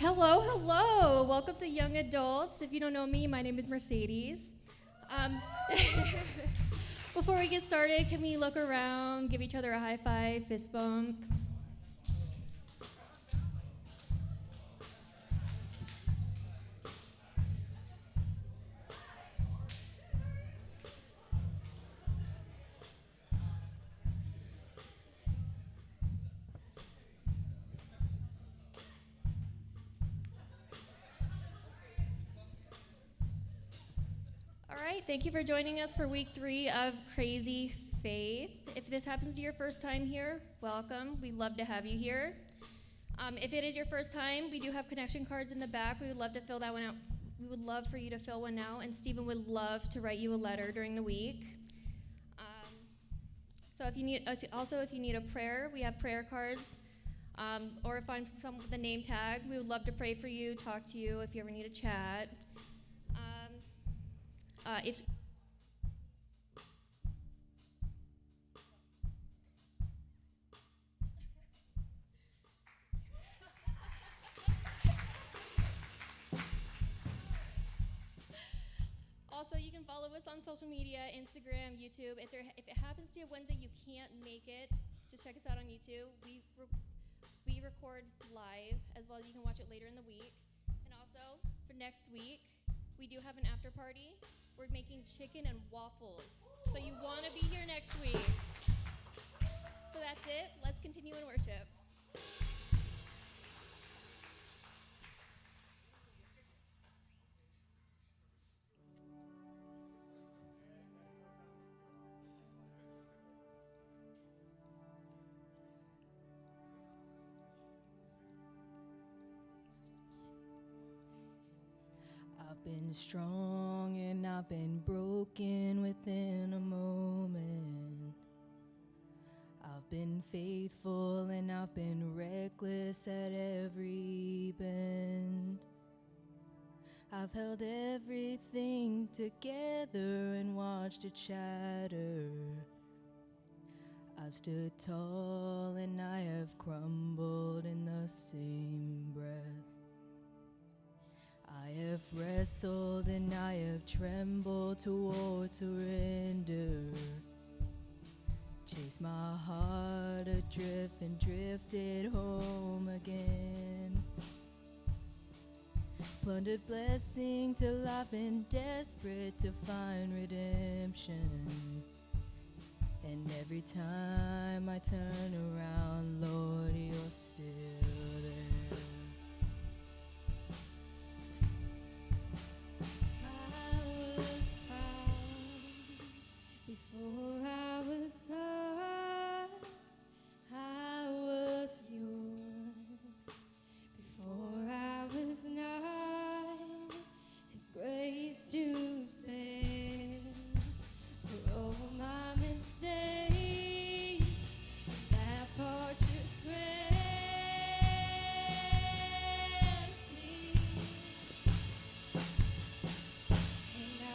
Hello, hello. Welcome to Young Adults. If you don't know me, my name is Mercedes. Um, Before we get started, can we look around, give each other a high five, fist bump? All right, thank you for joining us for week 3 of Crazy Faith. If this happens to be your first time here, welcome. We'd love to have you here. If it is your first time, we do have connection cards in the back. We would love to fill that one out. We would love for you to fill one out, and Stephen would love to write you a letter during the week. So if you need, also if you need a prayer, we have prayer cards, or find someone with a name tag. We would love to pray for you, talk to you if you ever need a chat. If Also, you can follow us on social media, Instagram, YouTube. If it happens to be a Wednesday you can't make it, just check us out on YouTube. We record live, as well as you can watch it later in the week. And also, for next week, we do have an after party. We're making chicken and waffles. So you want to be here next week. So that's it. Let's continue in worship. I've been strong and I've been broken within a moment. I've been faithful and I've been reckless at every bend. I've held everything together and watched it shatter. I've stood tall and I have crumbled in the same breath. I have wrestled and I have trembled toward surrender. Chased my heart adrift and drifted home again. Plundered blessing till I've been desperate to find redemption. And every time I turn around, Lord, you're still there. Before I was lost, I was yours. Before I was not, His grace to spare. For all my mistakes, that part just grants me. And I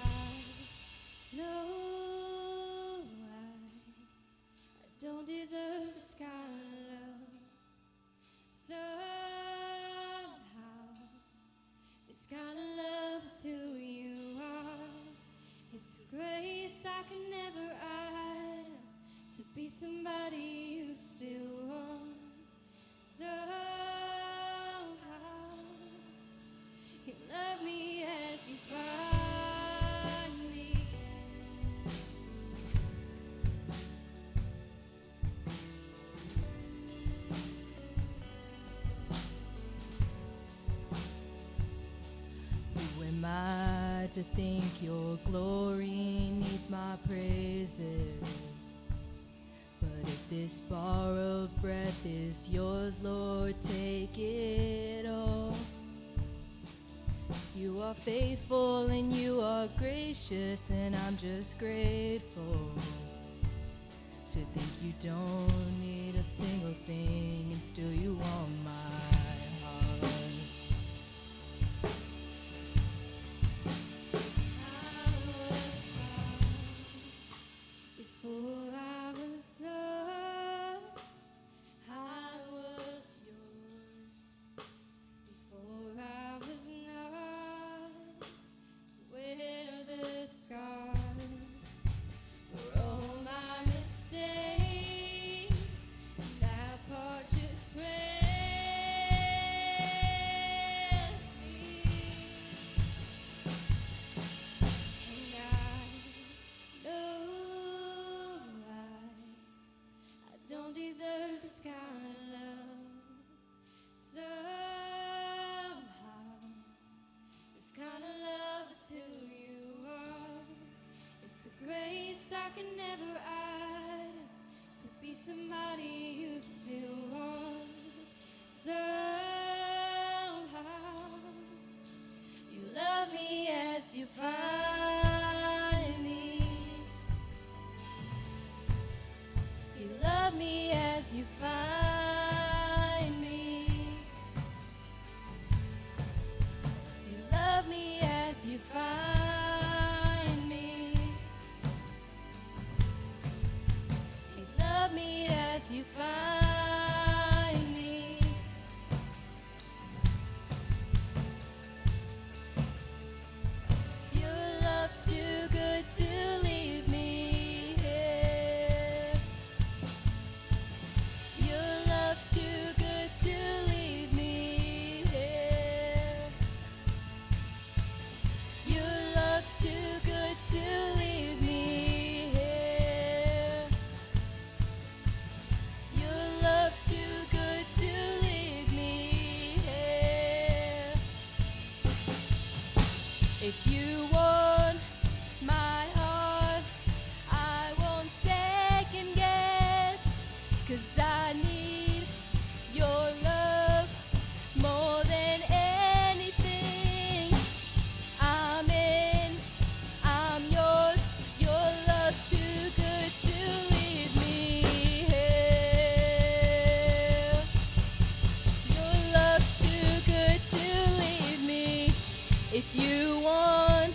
know don't deserve this kind of love. Somehow, this kind of love is who you are. It's grace I can never add to be somebody you still want. Somehow, you love me as you find me. Who am I to think your glory needs my praises? But if this borrowed breath is yours, Lord, take it all. You are faithful and you are gracious, and I'm just grateful to think you don't need a single thing, and still you want my heart. I was found before I was lost. I was yours before never add to be somebody you still want. Somehow you love me as you find me. You love me as you find me. You love me as you find me. You love me as you find me. Your love's too good to leave me here. Your love's too good to leave me here. Your love's too good to leave me here. Your love's too good to leave me here. If you want my heart, I won't second guess, 'cause I need your love more than anything. I'm in, I'm yours, your love's too good to leave me here. Your love's too good to leave me. If you want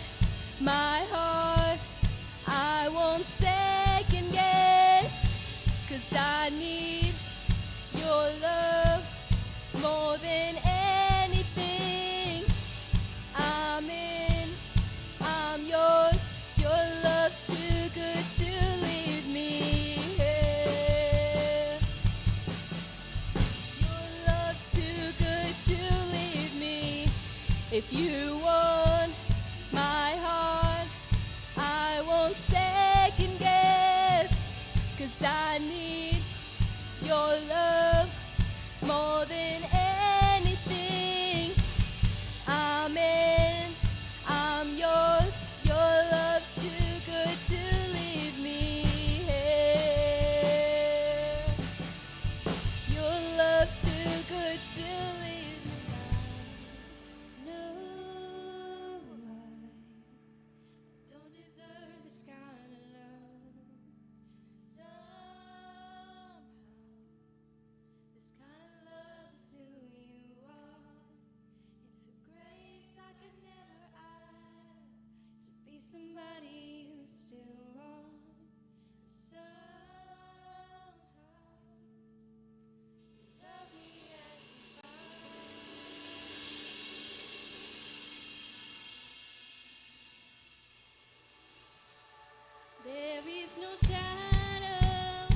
my heart, I won't second guess, 'cause I need your love more than anything. I'm in, I'm yours, your love's too good to leave me here. Your love's too good to leave me. If you want my heart, I won't second guess, 'cause I need your love more than anything. I'm in, I'm yours, your love's too good to leave me here. Your love's too good to leave me. No, I don't deserve this kind of love. Somehow this kind of love is who you are. It's a grace I could never add to be somebody you still want. Somehow you love me as you find. There is no shadow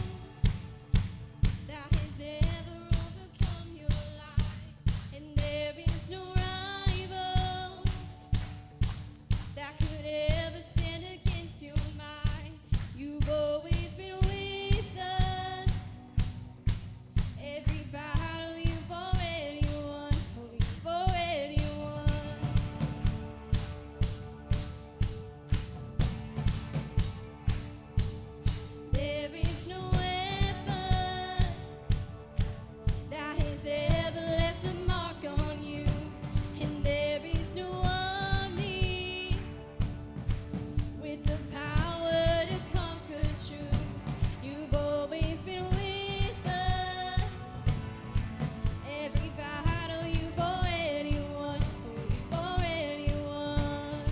that has ever overcome your light, and there is no rival that could ever stand against your mind. You've always been with us. Every battle you've already won. Oh, you've already won. There is no weapon that has ever left a mark on you, and there is no army with the power to conquer truth. You've always been with us. Every battle you've already won. Oh, you've already won.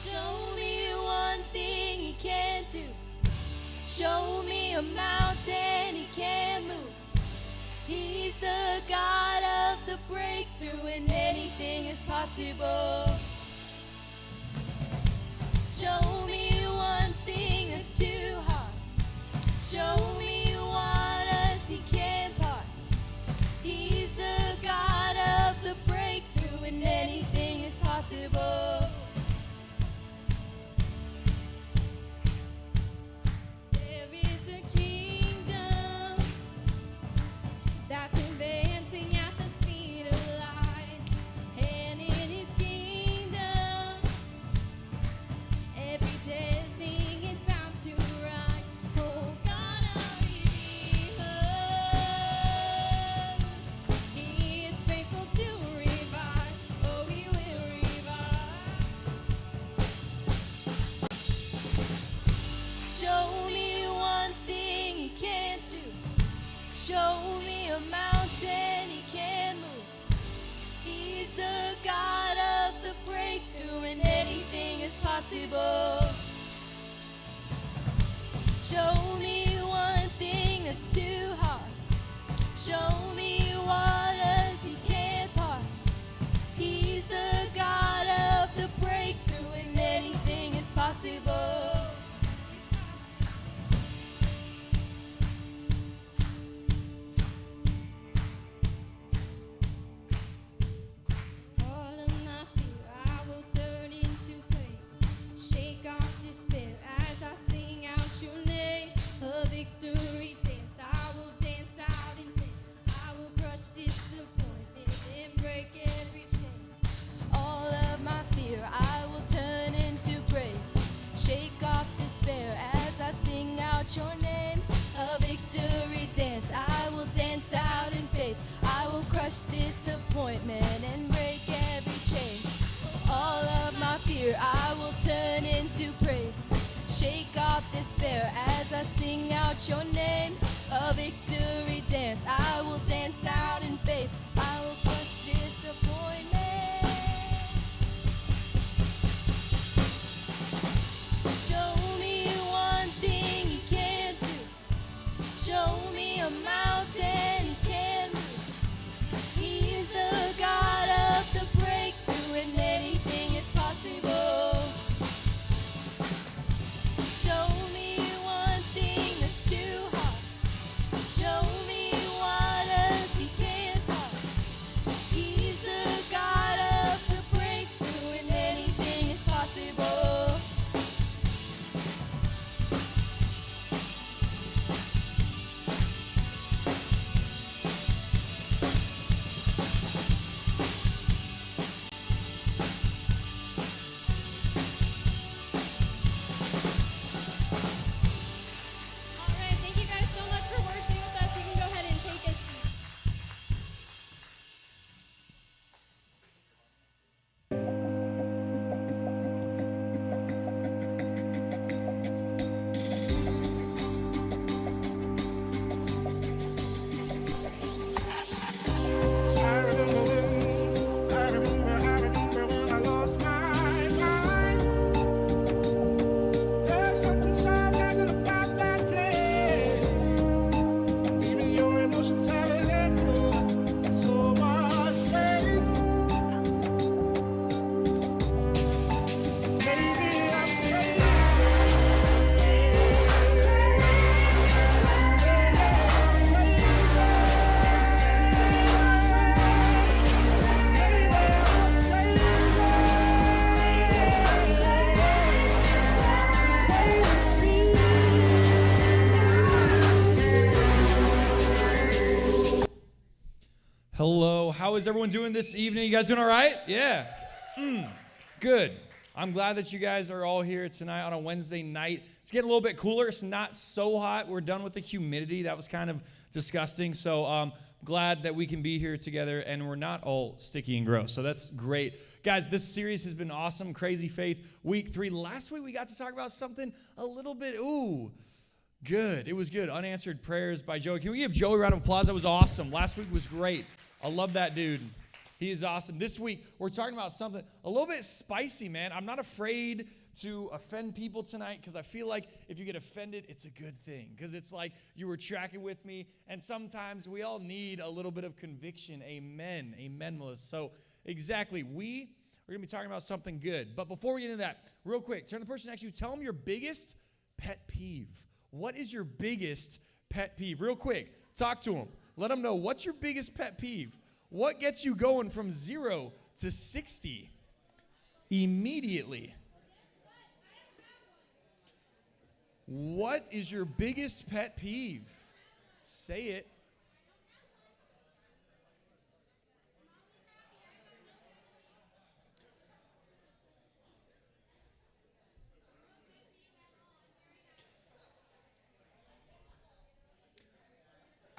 Show me one thing he can't do. Show me a mountain he can't move. He's the God of the breakthrough, and anything is possible. Show me one thing that's too hard. Show me waters he can't part. He's the God of the breakthrough, and anything is possible. There is a kingdom that's advancing at the speed of light, and in his kingdom possible. Show me one thing that's too hard. Show me waters he can't part. He's the God of the breakthrough, and anything is possible. All of my fear I will turn into praise. Shake off despair as I sing out your name. A victory dance, I will dance out in faith. I will crush disappointment and break every chain. All of my fear I will turn into praise. Shake off despair as I sing out your name. A victory dance, I will dance out in faith. I will crush disappointment and break every chain. All of my fear I will turn into praise. Shake off despair as I sing out your name. A victory dance, I will dance out in faith. I will crush disappointment. Show me one thing he can't do. Show me a mountain he can't move. He's the God of the breakthrough, and anything is possible. Show me one thing that's too hard. Show me waters he can't part. He's the God of the breakthrough, and anything is possible. All right, thank you guys so much for worshiping with us. You can go ahead and take a seat. I remember when I lost my mind. There's something so magic about that place. Even your emotions have an echo in so much space. Maybe I'm crazy. Hello, how is everyone doing this evening? You guys doing all right? Yeah. Good. I'm glad that you guys are all here tonight on a Wednesday night. It's getting a little bit cooler. It's not so hot. We're done with the humidity. That was kind of disgusting. So glad that we can be here together and we're not all sticky and gross. So that's great. Guys, this series has been awesome. Crazy Faith, week 3. Last week we got to talk about something a little bit, good. It was good. Unanswered prayers by Joey. Can we give Joey a round of applause? That was awesome. Last week was great. I love that dude. He is awesome. This week, we're talking about something a little bit spicy, man. I'm not afraid to offend people tonight because I feel like if you get offended, it's a good thing because it's like you were tracking with me, and sometimes we all need a little bit of conviction. Amen. Amen, Melissa. So, exactly. We are going to be talking about something good. But before we get into that, real quick, turn to the person next to you. Tell them your biggest pet peeve. What is your biggest pet peeve? Real quick, talk to them. Let them know, what's your biggest pet peeve? What gets you going from 0 to 60 immediately? What is your biggest pet peeve? Say it.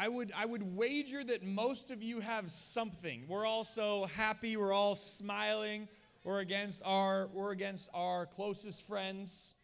I would wager that most of you have something. We're all so happy. We're all smiling. We're against our closest friends,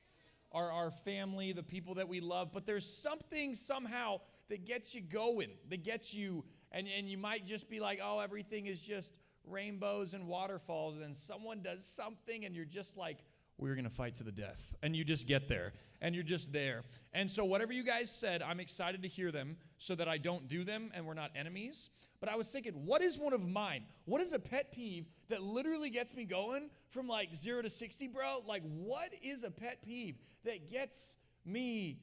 our family, the people that we love. But there's something somehow that gets you going, that gets you, and you might just be like, oh, everything is just rainbows and waterfalls. And then someone does something and you're just like, we're going to fight to the death. And you just get there, and you're just there. And so whatever you guys said, I'm excited to hear them so that I don't do them and we're not enemies. But I was thinking, what is one of mine? What is a pet peeve that literally gets me going from like 0 to 60, bro? Like, what is a pet peeve that gets me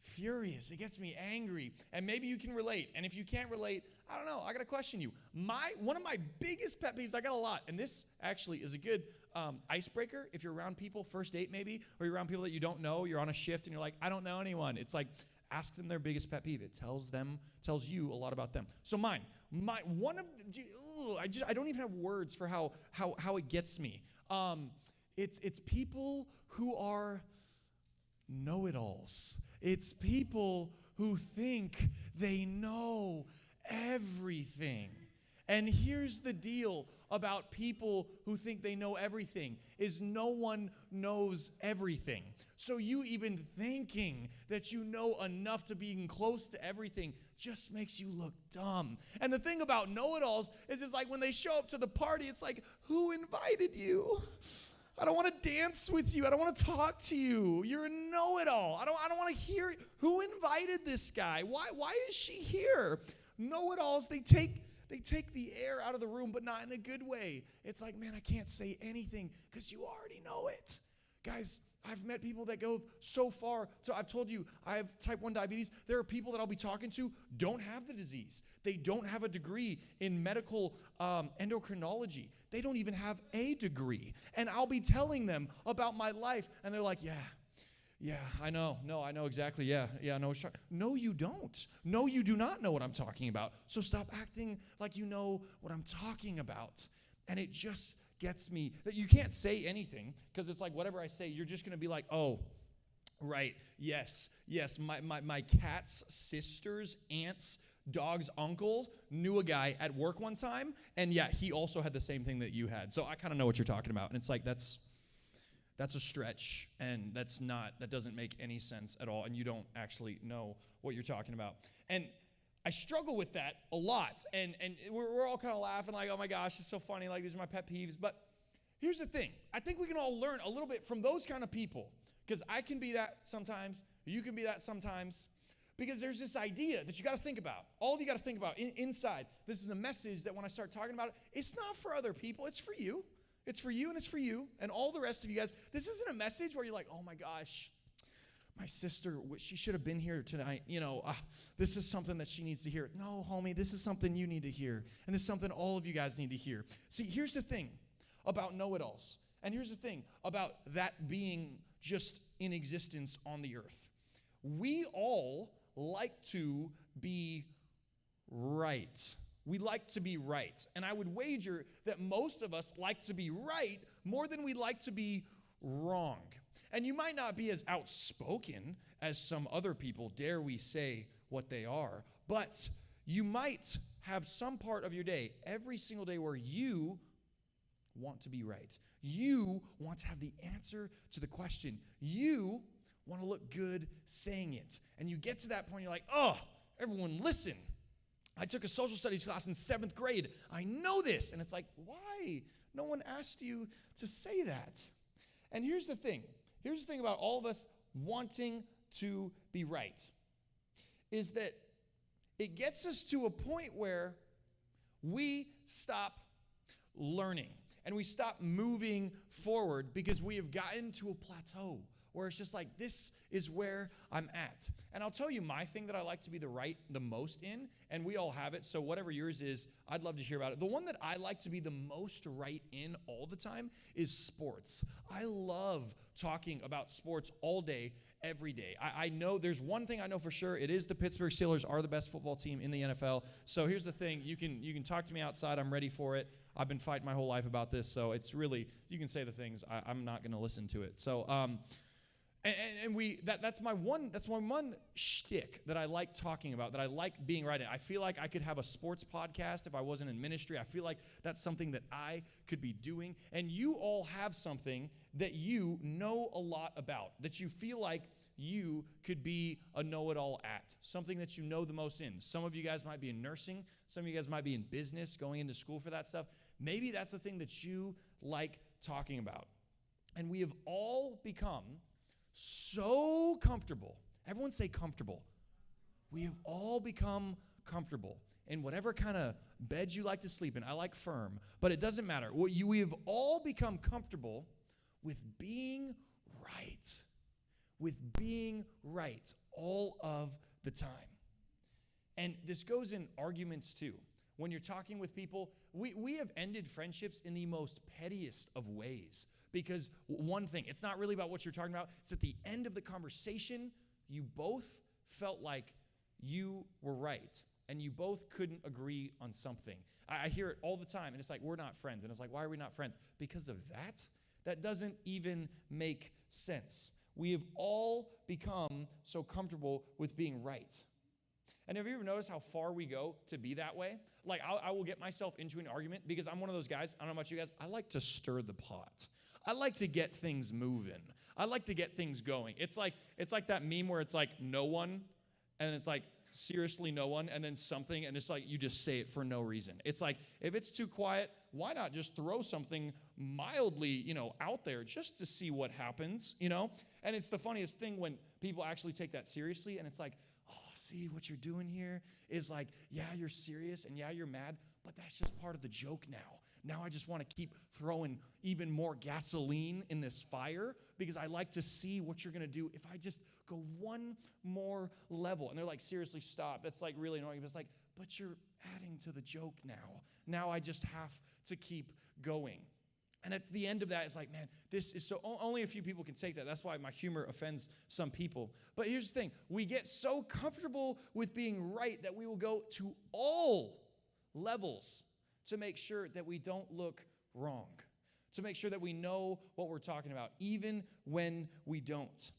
furious? It gets me angry. And maybe you can relate. And if you can't relate, I don't know. I got to question you. One of my biggest pet peeves, I got a lot. And this actually is a good icebreaker. If you're around people, first date maybe, or you're around people that you don't know, you're on a shift and you're like, I don't know anyone. It's like, ask them their biggest pet peeve. It tells you a lot about them. So I don't even have words for how it gets me. It's people who are know-it-alls. It's people who think they know everything. And here's the deal about people who think they know everything is no one knows everything. So you even thinking that you know enough to be close to everything just makes you look dumb. And the thing about know-it-alls is it's like when they show up to the party, it's like, who invited you? I don't want to dance with you. I don't want to talk to you. You're a know-it-all. I don't want to hear who invited this guy. Why is she here? Know-it-alls, they take the air out of the room, but not in a good way. It's like, man, I can't say anything because you already know it. Guys, I've met people that go so far. So I've told you, I have type 1 diabetes. There are people that I'll be talking to don't have the disease. They don't have a degree in medical endocrinology. They don't even have a degree. And I'll be telling them about my life, and they're like, yeah, I know. No, I know exactly. Yeah, I know. No, you don't. No, you do not know what I'm talking about. So stop acting like you know what I'm talking about. And it just gets me that you can't say anything because it's like whatever I say, you're just going to be like, oh, right, yes. My cat's sisters, aunts, dog's uncles knew a guy at work one time, and yeah, he also had the same thing that you had. So I kind of know what you're talking about. And it's like, that's a stretch, and that doesn't make any sense at all, and you don't actually know what you're talking about. And I struggle with that a lot, and we're all kind of laughing like, oh my gosh, it's so funny, like these are my pet peeves. But here's the thing. I think we can all learn a little bit from those kind of people, because I can be that sometimes, you can be that sometimes, because there's this idea that you got to think about. All of you got to think about inside. This is a message that when I start talking about it, it's not for other people, it's for you. It's for you and it's for you and all the rest of you guys. This isn't a message where you're like, oh my gosh, my sister, she should have been here tonight. This is something that she needs to hear. No, homie, this is something you need to hear. And this is something all of you guys need to hear. See, here's the thing about know-it-alls. And here's the thing about that being just in existence on the earth. We all like to be right. We like to be right. And I would wager that most of us like to be right more than we like to be wrong. And you might not be as outspoken as some other people, dare we say what they are, but you might have some part of your day, every single day, where you want to be right. You want to have the answer to the question. You want to look good saying it. And you get to that point, you're like, oh, everyone listen. I took a social studies class in 7th grade. I know this. And it's like, why? No one asked you to say that. And here's the thing. Here's the thing about all of us wanting to be right, is that it gets us to a point where we stop learning and we stop moving forward because we have gotten to a plateau where it's just like, this is where I'm at. And I'll tell you my thing that I like to be the most in, and we all have it, so whatever yours is, I'd love to hear about it. The one that I like to be the most right in all the time is sports. I love talking about sports all day, every day. I know there's one thing I know for sure. It is the Pittsburgh Steelers are the best football team in the NFL. So here's the thing. You can talk to me outside. I'm ready for it. I've been fighting my whole life about this, so it's really, you can say the things. I'm not going to listen to it. So, that's my one shtick that I like talking about, that I like being right in. I feel like I could have a sports podcast if I wasn't in ministry. I feel like that's something that I could be doing. And you all have something that you know a lot about, that you feel like you could be a know-it-all at, something that you know the most in. Some of you guys might be in nursing. Some of you guys might be in business, going into school for that stuff. Maybe that's the thing that you like talking about. And we have all become so comfortable. Everyone say comfortable. We have all become comfortable in whatever kind of bed you like to sleep in. I like firm, but it doesn't matter. We have all become comfortable with being right. With being right all of the time. And this goes in arguments too. When you're talking with people, we have ended friendships in the most pettiest of ways. Because one thing, it's not really about what you're talking about. It's at the end of the conversation, you both felt like you were right. And you both couldn't agree on something. I hear it all the time. And it's like, we're not friends. And it's like, why are we not friends? Because of that? That doesn't even make sense. We have all become so comfortable with being right. And have you ever noticed how far we go to be that way? Like, I will get myself into an argument because I'm one of those guys, I don't know about you guys, I like to stir the pot. I like to get things moving. I like to get things going. It's like that meme where it's like no one, and it's like seriously no one, and then something, and it's like you just say it for no reason. It's like, if it's too quiet, why not just throw something mildly, out there just to see what happens, And it's the funniest thing when people actually take that seriously, and it's like, oh, see, what you're doing here is like, yeah, you're serious, and yeah, you're mad, but that's just part of the joke now. Now I just want to keep throwing even more gasoline in this fire because I like to see what you're going to do if I just go one more level. And they're like, seriously, stop. That's like really annoying. But it's like, but you're adding to the joke now. Now I just have to keep going. And at the end of that, it's like, man, this is so, only a few people can take that. That's why my humor offends some people. But here's the thing. We get so comfortable with being right that we will go to all levels to make sure that we don't look wrong, to make sure that we know what we're talking about, even when we don't.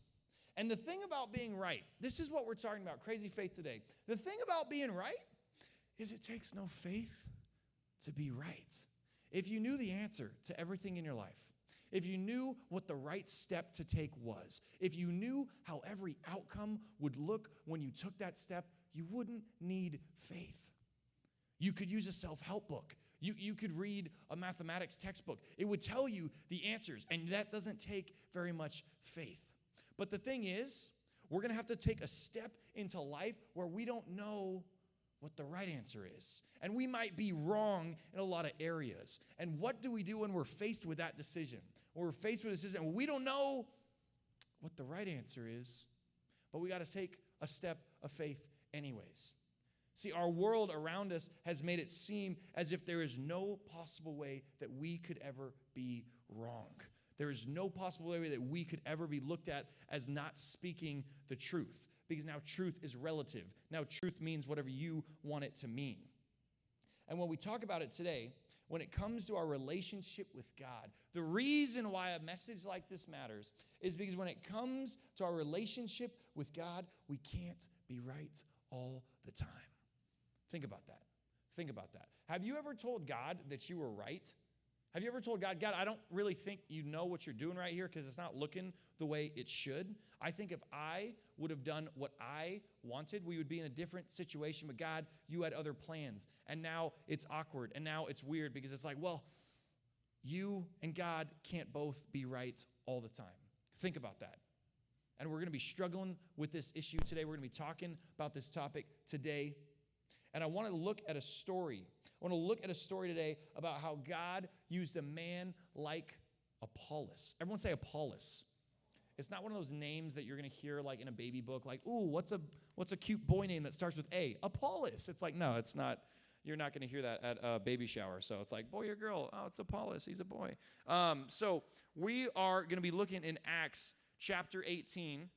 And the thing about being right, this is what we're talking about, crazy faith today. The thing about being right is it takes no faith to be right. If you knew the answer to everything in your life, if you knew what the right step to take was, if you knew how every outcome would look when you took that step, you wouldn't need faith. You could use a self-help book. You could read a mathematics textbook. It would tell you the answers, and that doesn't take very much faith. But the thing is, we're going to have to take a step into life where we don't know what the right answer is. And we might be wrong in a lot of areas. And what do we do when we're faced with that decision? When we're faced with a decision and we don't know what the right answer is, but we got to take a step of faith anyways. See, our world around us has made it seem as if there is no possible way that we could ever be wrong. There is no possible way that we could ever be looked at as not speaking the truth, because now truth is relative. Now truth means whatever you want it to mean. And when we talk about it today, when it comes to our relationship with God, the reason why a message like this matters is because when it comes to our relationship with God, we can't be right all the time. Think about that. Think about that. Have you ever told God that you were right? Have you ever told God, I don't really think you know what you're doing right here because it's not looking the way it should? I think if I would have done what I wanted, we would be in a different situation. But God, you had other plans. And now it's awkward. And now it's weird because it's like, well, you and God can't both be right all the time. Think about that. And we're going to be struggling with this issue today. We're going to be talking about this topic today. And I want to look at a story. I want to look at a story today about how God used a man like Apollos. Everyone say Apollos. It's not one of those names that you're going to hear like in a baby book, like, ooh, what's a cute boy name that starts with A? Apollos. It's like, no, it's not. You're not going to hear that at a baby shower. So it's like, boy or girl? Oh, it's Apollos. He's a boy. So we are going to be looking in Acts chapter 18,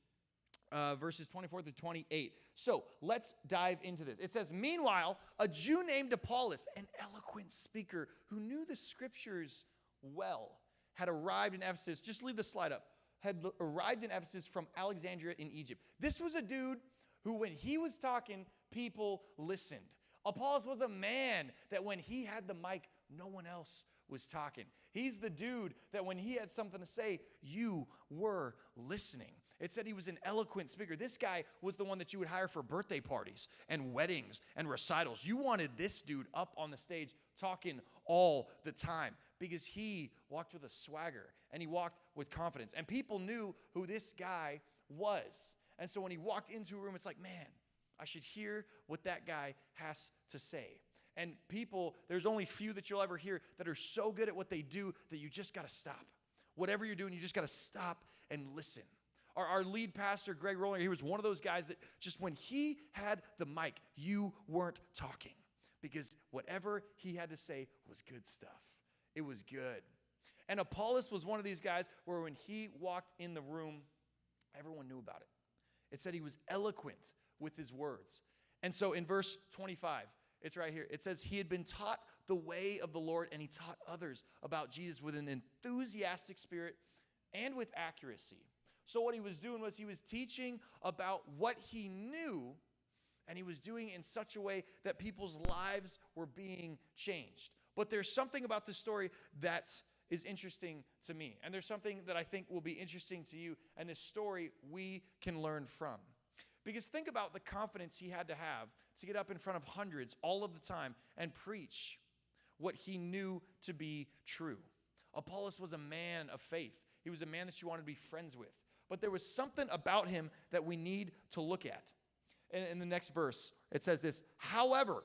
verses 24 through 28. So let's dive into this. It says, meanwhile, a Jew named Apollos, an eloquent speaker who knew the scriptures well, had arrived in Ephesus. Just leave the slide up. Had arrived in Ephesus from Alexandria in Egypt. This was a dude who, when he was talking, people listened. Apollos was a man that when he had the mic, no one else was talking. He's the dude that when he had something to say, you were listening. It said he was an eloquent speaker. This guy was the one that you would hire for birthday parties and weddings and recitals. You wanted this dude up on the stage talking all the time because he walked with a swagger and he walked with confidence. And people knew who this guy was. And so when he walked into a room, it's like, man, I should hear what that guy has to say. And people, there's only few that you'll ever hear that are so good at what they do that you just got to stop. Whatever you're doing, you just got to stop and listen. Our lead pastor, Greg Roller, he was one of those guys that just when he had the mic, you weren't talking because whatever he had to say was good stuff. It was good. And Apollos was one of these guys where when he walked in the room, everyone knew about it. It said he was eloquent with his words. And so in verse 25, it's right here. It says he had been taught the way of the Lord and he taught others about Jesus with an enthusiastic spirit and with accuracy. So what he was doing was he was teaching about what he knew, and he was doing it in such a way that people's lives were being changed. But there's something about this story that is interesting to me, and there's something that I think will be interesting to you, and this story we can learn from. Because think about the confidence he had to have to get up in front of hundreds all of the time and preach what he knew to be true. Apollos was a man of faith. He was a man that you wanted to be friends with. But there was something about him that we need to look at. In the next verse, it says this, however,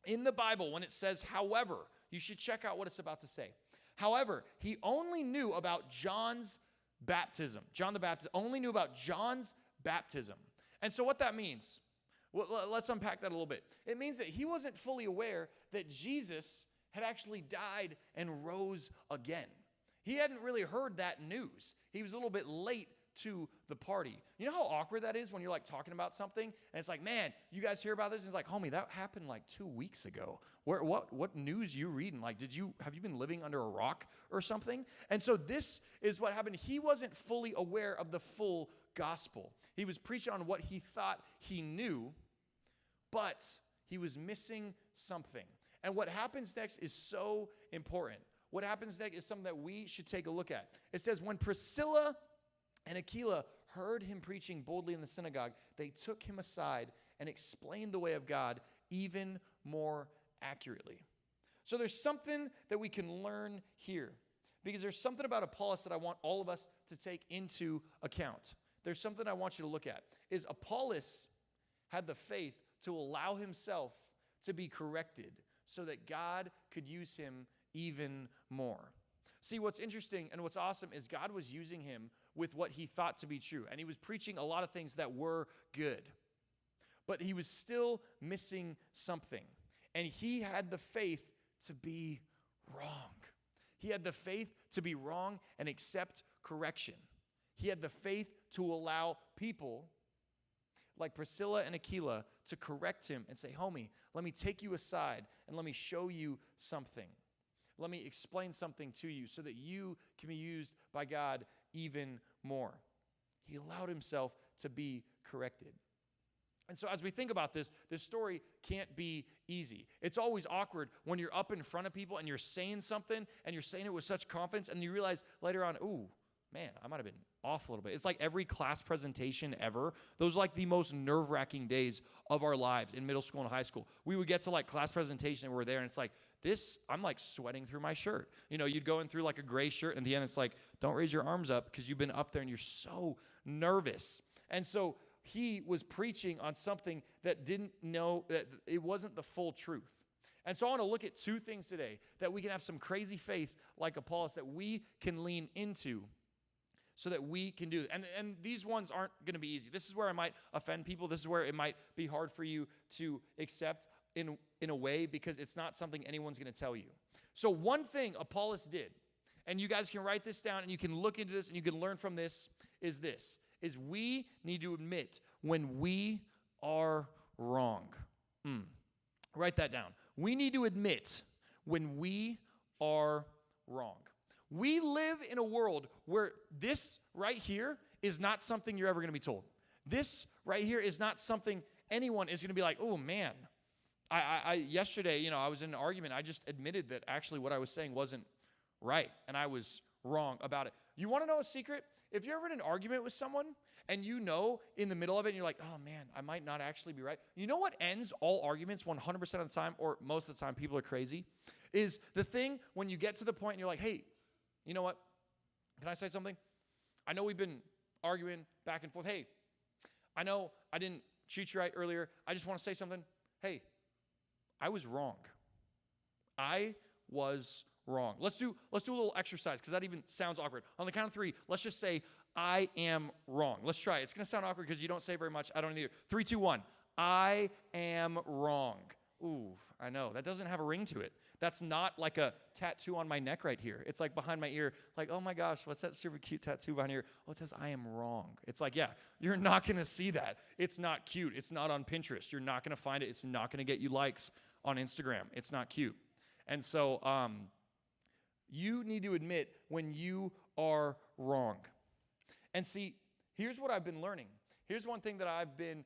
in the Bible, when it says however, you should check out what it's about to say. However, he only knew about John's baptism. John the Baptist only knew about John's baptism. And so what that means, well, let's unpack that a little bit. It means that he wasn't fully aware that Jesus had actually died and rose again. He hadn't really heard that news. He was a little bit late to the party. You know how awkward that is when you're like talking about something and it's like, man, you guys hear about this? And it's like, homie, that happened like 2 weeks ago. What news you reading? Like, have you been living under a rock or something? And so this is what happened. He wasn't fully aware of the full gospel. He was preaching on what he thought he knew, but he was missing something. And what happens next is so important. What happens next is something that we should take a look at. It says, when Priscilla and Aquila heard him preaching boldly in the synagogue, they took him aside and explained the way of God even more accurately. So there's something that we can learn here, because there's something about Apollos that I want all of us to take into account. There's something I want you to look at, is Apollos had the faith to allow himself to be corrected so that God could use him even more. See, what's interesting and what's awesome is God was using him with what he thought to be true. And he was preaching a lot of things that were good. But he was still missing something. And he had the faith to be wrong. He had the faith to be wrong and accept correction. He had the faith to allow people like Priscilla and Aquila to correct him and say, homie, let me take you aside and let me show you something. Let me explain something to you so that you can be used by God even more. He allowed himself to be corrected. And so as we think about this story can't be easy. It's always awkward when you're up in front of people and you're saying something and you're saying it with such confidence and you realize later on, ooh, man, I might have been off a little bit. It's like every class presentation ever. Those are like the most nerve-wracking days of our lives in middle school and high school. We would get to like class presentation and we're there and it's like, I'm like sweating through my shirt. You know, you'd go in through like a gray shirt and at the end it's like, don't raise your arms up because you've been up there and you're so nervous. And so he was preaching on something that didn't know, that it wasn't the full truth. And so I want to look at two things today that we can have some crazy faith like Apollos that we can lean into so that we can do it. And these ones aren't going to be easy. This is where I might offend people. This is where it might be hard for you to accept in a way because it's not something anyone's going to tell you. So one thing Apollos did, and you guys can write this down and you can look into this and you can learn from this, is we need to admit when we are wrong. Write that down. We need to admit when we are wrong. We live in a world where this right here is not something you're ever going to be told. This right here is not something anyone is going to be like, oh man, I yesterday, I was in an argument. I just admitted that actually what I was saying wasn't right, and I was wrong about it. You want to know a secret? If you're ever in an argument with someone and you know in the middle of it and you're like, oh man, I might not actually be right. You know what ends all arguments 100% of the time, or most of the time people are crazy, is the thing when you get to the point and you're like, hey, you know what? Can I say something? I know we've been arguing back and forth. Hey, I know I didn't treat you right earlier. I just want to say something. Hey, I was wrong. I was wrong. Let's do a little exercise because that even sounds awkward. On the count of 3, let's just say, I am wrong. Let's try it. It's going to sound awkward because you don't say very much. I don't either. 3, 2, 1. I am wrong. Ooh, I know. That doesn't have a ring to it. That's not like a tattoo on my neck right here. It's like behind my ear. Like, oh my gosh, what's that super cute tattoo behind your ear? Oh, it says I am wrong. It's like, yeah, you're not going to see that. It's not cute. It's not on Pinterest. You're not going to find it. It's not going to get you likes on Instagram. It's not cute. And so you need to admit when you are wrong. And see, here's what I've been learning. Here's one thing that I've been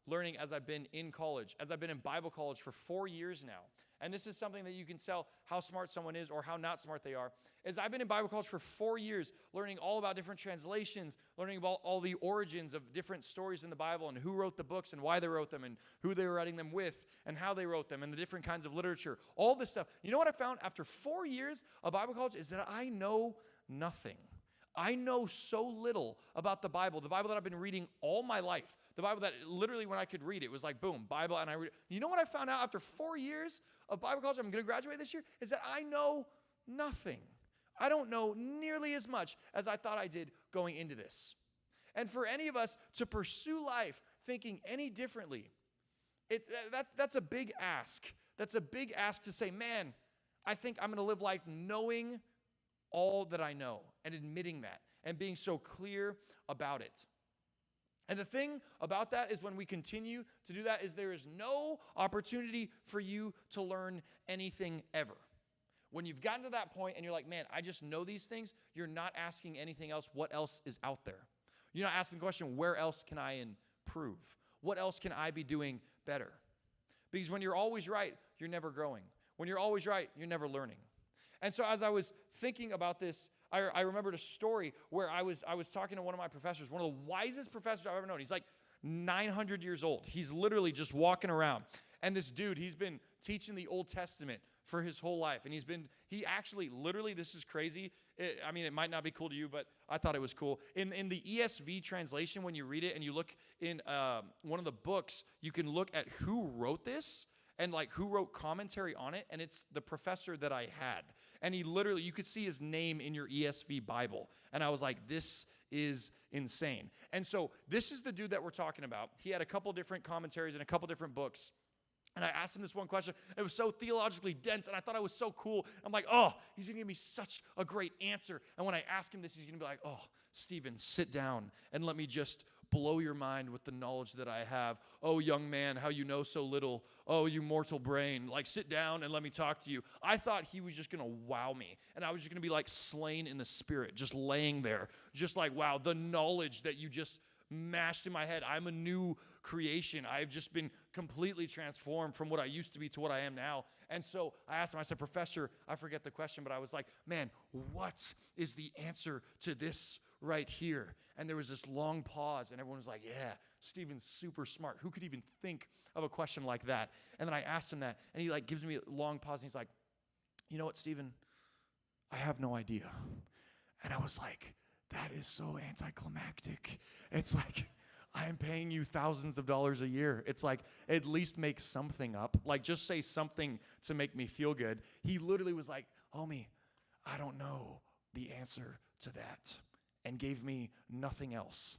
learning as I've been in college, as I've been in Bible college for 4 years now. And this is something that you can tell how smart someone is or how not smart they are, is I've been in Bible college for 4 years learning all about different translations, learning about all the origins of different stories in the Bible and who wrote the books and why they wrote them and who they were writing them with and how they wrote them and the different kinds of literature, all this stuff. You know what I found after 4 years of Bible college is that I know nothing. I know so little about the Bible that I've been reading all my life, the Bible that literally when I could read it was like, boom, Bible, and I read it. You know what I found out after 4 years of Bible college, I'm going to graduate this year, is that I know nothing. I don't know nearly as much as I thought I did going into this. And for any of us to pursue life thinking any differently, that's a big ask. That's a big ask to say, man, I think I'm going to live life knowing all that I know and admitting that and being so clear about it. And the thing about that is when we continue to do that is there is no opportunity for you to learn anything ever. When you've gotten to that point and you're like, man, I just know these things, you're not asking anything else. What else is out there? You're not asking the question, where else can I improve? What else can I be doing better? Because when you're always right, you're never growing. When you're always right, you're never learning. And so as I was thinking about this, I remembered a story where I was talking to one of my professors, one of the wisest professors I've ever known. He's like 900 years old. He's literally just walking around. And this dude, he's been teaching the Old Testament for his whole life. And he actually, literally, this is crazy. It might not be cool to you, but I thought it was cool. In the ESV translation, when you read it and you look in one of the books, you can look at who wrote this and like who wrote commentary on it, and it's the professor that I had. And he literally, you could see his name in your ESV Bible. And I was like, this is insane. And so this is the dude that we're talking about. He had a couple different commentaries and a couple different books. And I asked him this one question. It was so theologically dense, and I thought it was so cool. I'm like, oh, he's going to give me such a great answer. And when I ask him this, he's going to be like, oh, Stephen, sit down and let me just blow your mind with the knowledge that I have. Oh, young man, how you know so little. Oh, you mortal brain. Like, sit down and let me talk to you. I thought he was just going to wow me. And I was just going to be like slain in the spirit, just laying there. Just like, wow, the knowledge that you just mashed in my head. I'm a new creation. I've just been completely transformed from what I used to be to what I am now. And so I asked him, I said, Professor, I forget the question, but I was like, man, what is the answer to this right here? And there was this long pause, and everyone was like, yeah, Stephen's super smart. Who could even think of a question like that? And then I asked him that, and he like gives me a long pause, and he's like, you know what, Stephen? I have no idea. And I was like, that is so anticlimactic. It's like, I am paying you thousands of dollars a year. It's like, at least make something up. Like, just say something to make me feel good. He literally was like, homie, I don't know the answer to that, and gave me nothing else.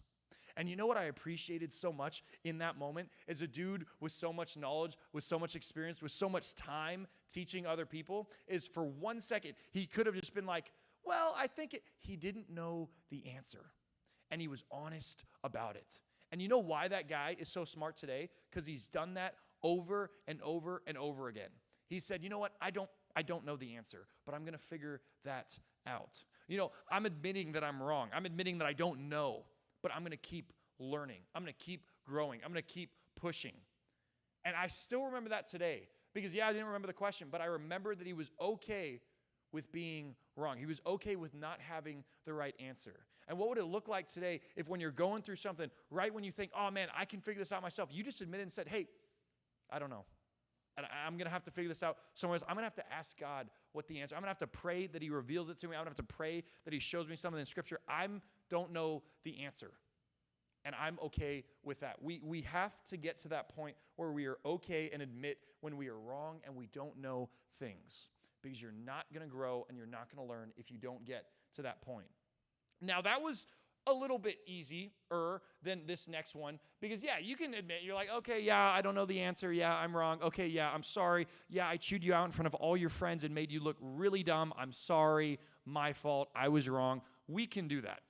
And you know what I appreciated so much in that moment is a dude with so much knowledge, with so much experience, with so much time teaching other people, is for 1 second, he could have just been like, well, I think he didn't know the answer. And he was honest about it. And you know why that guy is so smart today? Because he's done that over and over and over again. He said, you know what? I don't know the answer, but I'm going to figure that out. You know, I'm admitting that I'm wrong. I'm admitting that I don't know, but I'm going to keep learning. I'm going to keep growing. I'm going to keep pushing. And I still remember that today because, yeah, I didn't remember the question, but I remember that he was okay with being wrong. He was okay with not having the right answer. And what would it look like today if when you're going through something, right when you think, oh man, I can figure this out myself, you just admitted and said, hey, I don't know. And I'm going to have to figure this out somewhere else. I'm going to have to ask God what the answer. I'm going to have to pray that he reveals it to me. I'm going to have to pray that he shows me something in Scripture. I don't know the answer. And I'm okay with that. We have to get to that point where we are okay and admit when we are wrong and we don't know things. Because you're not going to grow and you're not going to learn if you don't get to that point. Now, that was a little bit easier than this next one. Because, yeah, you can admit, you're like, okay, yeah, I don't know the answer. Yeah, I'm wrong. Okay, yeah, I'm sorry. Yeah, I chewed you out in front of all your friends and made you look really dumb. I'm sorry. My fault. I was wrong. We can do that.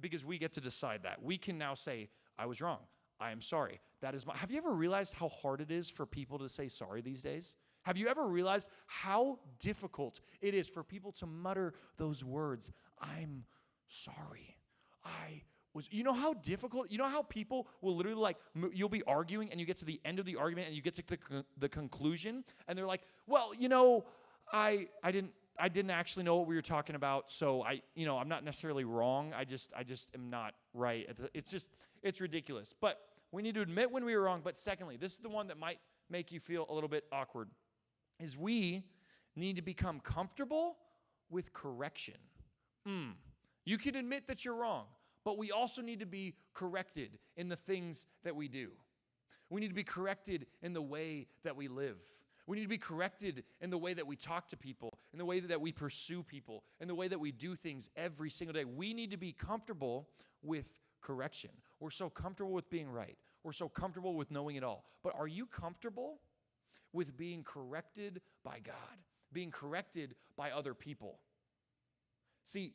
Because we get to decide that. We can now say, I was wrong. I am sorry. That is my. Have you ever realized how hard it is for people to say sorry these days? Have you ever realized how difficult it is for people to mutter those words? I'm sorry. You know how difficult, you know how people will literally you'll be arguing and you get to the end of the argument and you get to the conclusion and they're like, well, I didn't actually know what we were talking about, so I'm not necessarily wrong. I just am not right. It's ridiculous. But we need to admit when we were wrong. But secondly, this is the one that might make you feel a little bit awkward, is we need to become comfortable with correction. You can admit that you're wrong, but we also need to be corrected in the things that we do. We need to be corrected in the way that we live. We need to be corrected in the way that we talk to people, in the way that we pursue people, in the way that we do things every single day. We need to be comfortable with correction. We're so comfortable with being right. We're so comfortable with knowing it all. But are you comfortable with being corrected by God, being corrected by other people? See,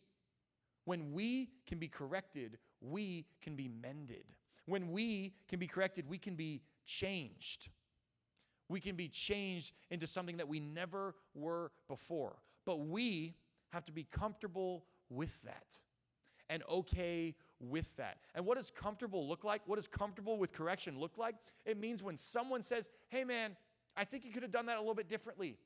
when we can be corrected, we can be mended. When we can be corrected, we can be changed. We can be changed into something that we never were before. But we have to be comfortable with that and okay with that. And what does comfortable look like? What does comfortable with correction look like? It means when someone says, hey man, I think you could have done that a little bit differently.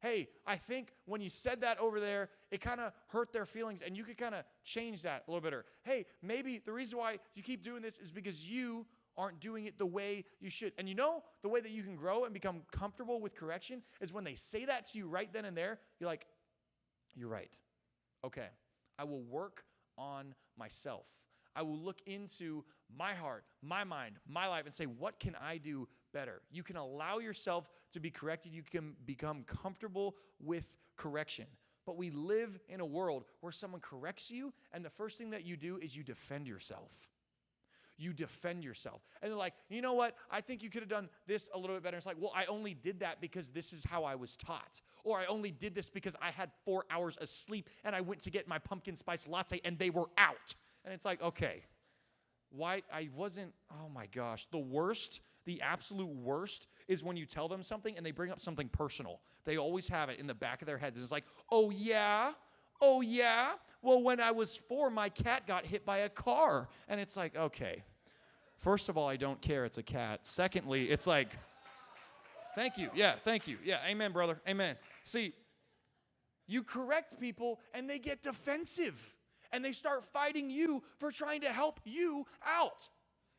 Hey, I think when you said that over there, it kind of hurt their feelings and you could kind of change that a little bit. Or, hey, maybe the reason why you keep doing this is because you aren't doing it the way you should. And the way that you can grow and become comfortable with correction is when they say that to you right then and there, you're like, you're right. Okay, I will work on myself. I will look into my heart, my mind, my life, and say, what can I do better? You can allow yourself to be corrected. You can become comfortable with correction. But we live in a world where someone corrects you, and the first thing that you do is you defend yourself. You defend yourself. And they're like, you know what? I think you could have done this a little bit better. It's like, well, I only did that because this is how I was taught. Or I only did this because I had 4 hours of sleep and I went to get my pumpkin spice latte and they were out. And it's like, okay, why? Oh my gosh. The absolute worst is when you tell them something and they bring up something personal. They always have it in the back of their heads. It's like, oh yeah? Oh yeah? Well, when I was 4, my cat got hit by a car. And it's like, okay. First of all, I don't care. It's a cat. Secondly, it's like, thank you. Yeah, thank you. Yeah, amen, brother. Amen. See, you correct people and they get defensive. And they start fighting you for trying to help you out.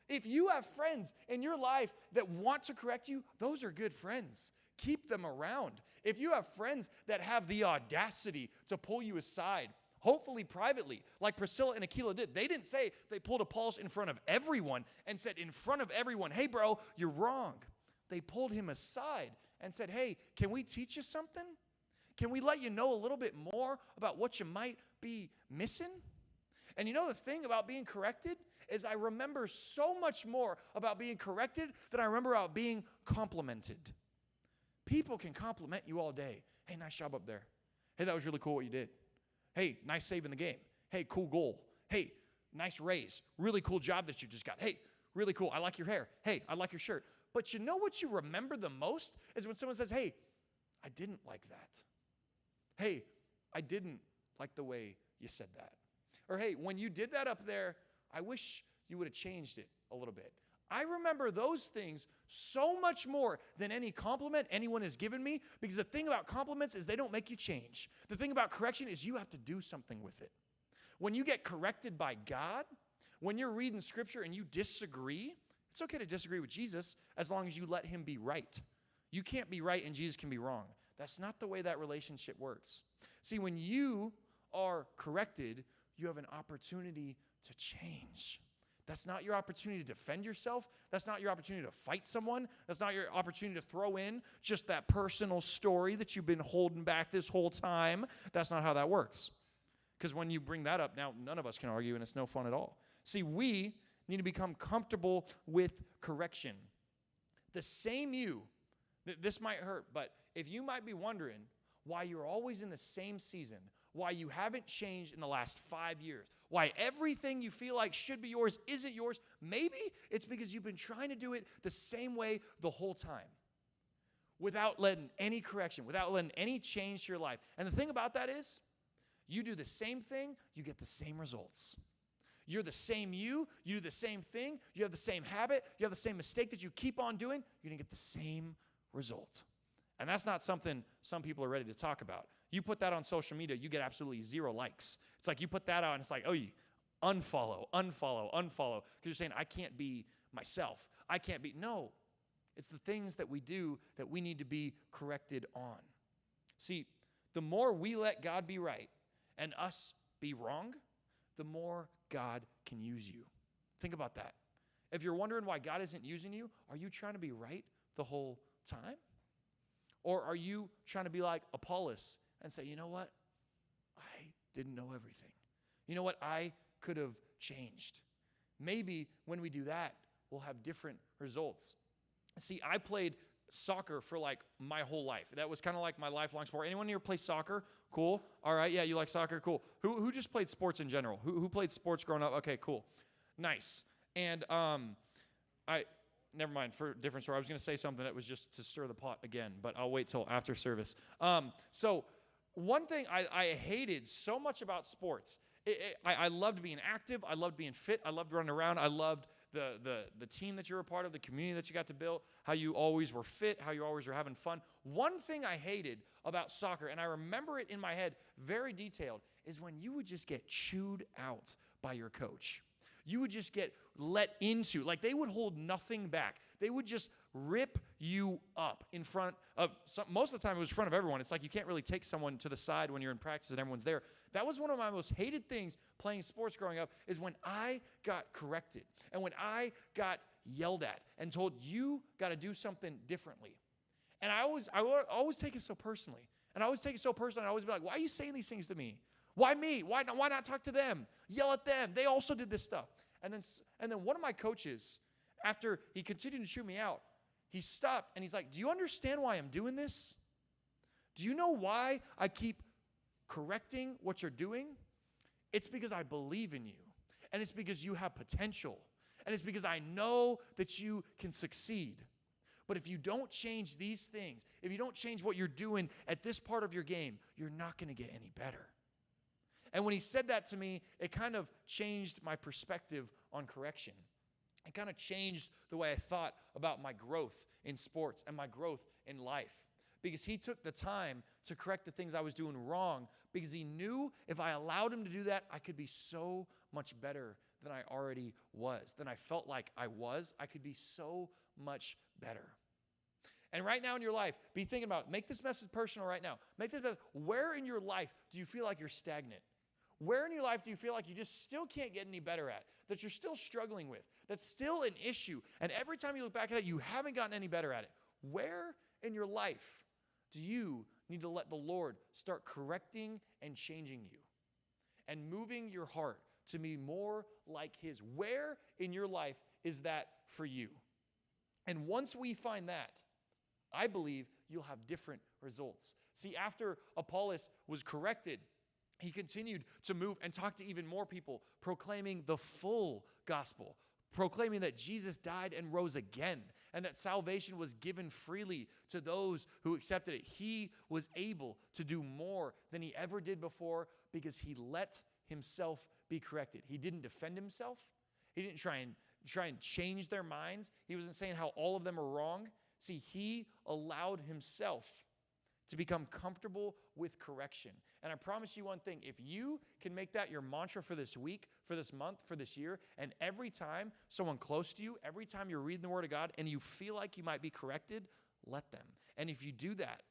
If you have friends in your life that want to correct you, those are good friends. Keep them around. If you have friends that have the audacity to pull you aside, hopefully privately, like Priscilla and Aquila did. They didn't say they pulled Apollos in front of everyone and said in front of everyone, hey, bro, you're wrong. They pulled him aside and said, hey, can we teach you something? Can we let you know a little bit more about what you might be missing? And the thing about being corrected is I remember so much more about being corrected than I remember about being complimented. People can compliment you all day. Hey, nice job up there. Hey, that was really cool what you did. Hey, nice save in the game. Hey, cool goal. Hey, nice raise. Really cool job that you just got. Hey, really cool. I like your hair. Hey, I like your shirt. But you know what you remember the most is when someone says, hey, I didn't like that. Hey, I didn't like the way you said that. Or hey, when you did that up there, I wish you would have changed it a little bit. I remember those things so much more than any compliment anyone has given me, because the thing about compliments is they don't make you change. The thing about correction is you have to do something with it. When you get corrected by God, when you're reading scripture and you disagree, it's okay to disagree with Jesus as long as you let him be right. You can't be right and Jesus can be wrong. That's not the way that relationship works. See, when you are corrected, you have an opportunity to change. That's not your opportunity to defend yourself. That's not your opportunity to fight someone. That's not your opportunity to throw in just that personal story that you've been holding back this whole time. That's not how that works. Because when you bring that up, now none of us can argue, and it's no fun at all. See, we need to become comfortable with correction. The same you, this might hurt, but if you might be wondering why you're always in the same season, why you haven't changed in the last 5 years, why everything you feel like should be yours isn't yours, maybe it's because you've been trying to do it the same way the whole time, without letting any correction, without letting any change to your life. And the thing about that is, you do the same thing, you get the same results. You're the same you do the same thing, you have the same habit, you have the same mistake that you keep on doing, you're going to get the same result. And that's not something some people are ready to talk about. You put that on social media, you get absolutely 0 likes. It's like you put that out and it's like, oh, you unfollow. Because you're saying, I can't be myself. I can't be. No, it's the things that we do that we need to be corrected on. See, the more we let God be right and us be wrong, the more God can use you. Think about that. If you're wondering why God isn't using you, are you trying to be right the whole time? Or are you trying to be like Apollos and say, you know what? I didn't know everything. You know what? I could have changed. Maybe when we do that, we'll have different results. See, I played soccer for like my whole life. That was kind of like my lifelong sport. Anyone here play soccer? Cool. All right. Yeah, you like soccer? Cool. Who just played sports in general? Who played sports growing up? Okay, cool. Nice. And never mind, for a different story. I was going to say something that was just to stir the pot again, but I'll wait till after service. So one thing I hated so much about sports, I loved being active. I loved being fit. I loved running around. I loved the team that you were a part of, the community that you got to build, how you always were fit, how you always were having fun. One thing I hated about soccer, and I remember it in my head very detailed, is when you would just get chewed out by your coach. You would just get let into, like they would hold nothing back. They would just rip you up in front of, most of the time it was in front of everyone. It's like you can't really take someone to the side when you're in practice and everyone's there. That was one of my most hated things playing sports growing up, is when I got corrected and when I got yelled at and told you got to do something differently. And I always take it so personally. And I always take it so personally. I always be like, why are you saying these things to me? Why me? Why not talk to them? Yell at them. They also did this stuff. And then one of my coaches, after he continued to chew me out, he stopped and he's like, do you understand why I'm doing this? Do you know why I keep correcting what you're doing? It's because I believe in you. And it's because you have potential. And it's because I know that you can succeed. But if you don't change these things, if you don't change what you're doing at this part of your game, you're not going to get any better. And when he said that to me, it kind of changed my perspective on correction. It kind of changed the way I thought about my growth in sports and my growth in life. Because he took the time to correct the things I was doing wrong, because he knew if I allowed him to do that, I could be so much better than I already was, than I felt like I was. I could be so much better. And right now in your life, be thinking about, make this message personal right now. Make this message, where in your life do you feel like you're stagnant? Where in your life do you feel like you just still can't get any better at, that you're still struggling with, that's still an issue, and every time you look back at it, you haven't gotten any better at it? Where in your life do you need to let the Lord start correcting and changing you and moving your heart to be more like His? Where in your life is that for you? And once we find that, I believe you'll have different results. See, after Apollos was corrected, he continued to move and talk to even more people, proclaiming the full gospel, proclaiming that Jesus died and rose again, and that salvation was given freely to those who accepted it. He was able to do more than he ever did before because he let himself be corrected. He didn't defend himself. He didn't try and change their minds. He wasn't saying how all of them are wrong. See, he allowed himself to become comfortable with correction. And I promise you one thing, if you can make that your mantra for this week, for this month, for this year, and every time someone close to you, every time you're reading the Word of God and you feel like you might be corrected, let them. And if you do that,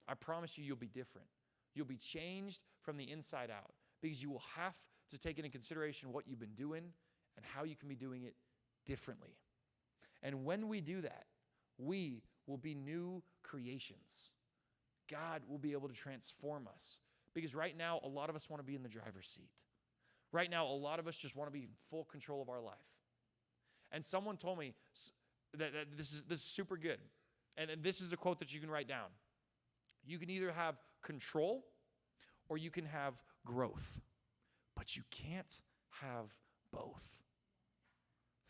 I promise you'll be different. You'll be changed from the inside out because you will have to take into consideration what you've been doing and how you can be doing it differently. And when we do that, we will be new creations. God will be able to transform us. Because right now, a lot of us want to be in the driver's seat. Right now, a lot of us just want to be in full control of our life. And someone told me that this is super good. And this is a quote that you can write down. You can either have control or you can have growth. But you can't have both.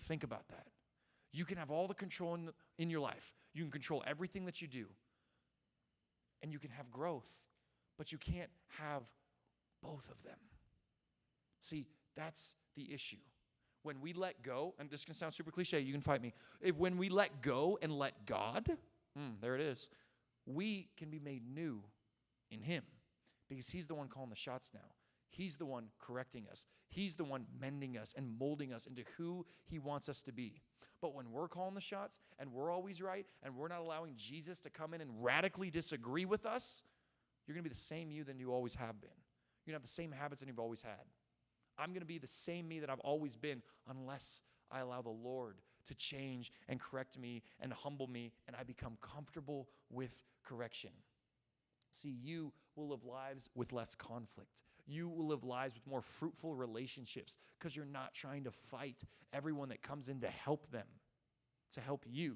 Think about that. You can have all the control in your life. You can control everything that you do. And you can have growth, but you can't have both of them. See, that's the issue. When we let go, and this is going to sound super cliche, you can fight me. When we let go and let God, there it is, we can be made new in him because he's the one calling the shots now. He's the one correcting us. He's the one mending us and molding us into who he wants us to be. But when we're calling the shots and we're always right and we're not allowing Jesus to come in and radically disagree with us, you're going to be the same you than you always have been. You're going to have the same habits that you've always had. I'm going to be the same me that I've always been unless I allow the Lord to change and correct me and humble me and I become comfortable with correction. See, you will live lives with less conflict. You will live lives with more fruitful relationships because you're not trying to fight everyone that comes in to help them, to help you.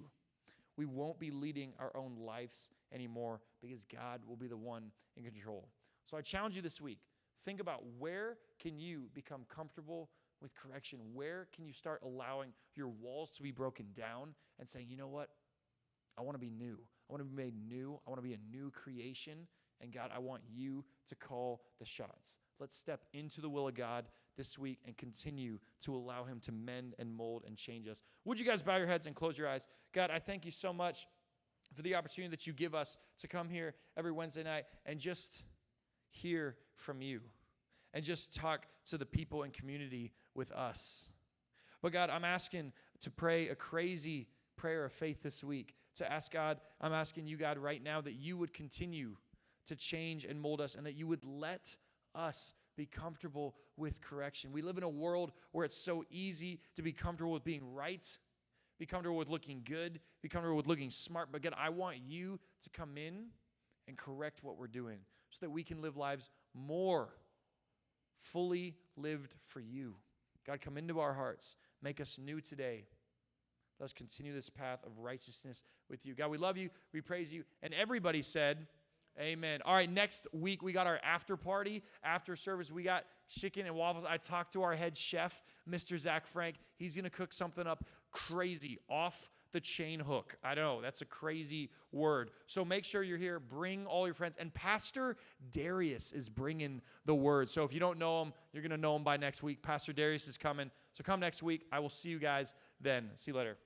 We won't be leading our own lives anymore because God will be the one in control. So I challenge you this week. Think about where can you become comfortable with correction? Where can you start allowing your walls to be broken down and saying, you know what? I want to be new. I want to be made new. I want to be a new creation. And God, I want you to call the shots. Let's step into the will of God this week and continue to allow him to mend and mold and change us. Would you guys bow your heads and close your eyes? God, I thank you so much for the opportunity that you give us to come here every Wednesday night and just hear from you and just talk to the people and community with us. But God, I'm asking to pray a crazy prayer of faith this week. To ask God, I'm asking you, God, right now that you would continue to change and mold us and that you would let us be comfortable with correction. We live in a world where it's so easy to be comfortable with being right, be comfortable with looking good, be comfortable with looking smart. But God, I want you to come in and correct what we're doing so that we can live lives more fully lived for you. God, come into our hearts. Make us new today. Let us continue this path of righteousness with you. God, we love you. We praise you. And everybody said, amen. All right, next week we got our after party, after service. We got chicken and waffles. I talked to our head chef, Mr. Zach Frank. He's going to cook something up crazy, off the chain hook. I know, that's a crazy word. So make sure you're here. Bring all your friends. And Pastor Darius is bringing the word. So if you don't know him, you're going to know him by next week. Pastor Darius is coming. So come next week. I will see you guys then. See you later.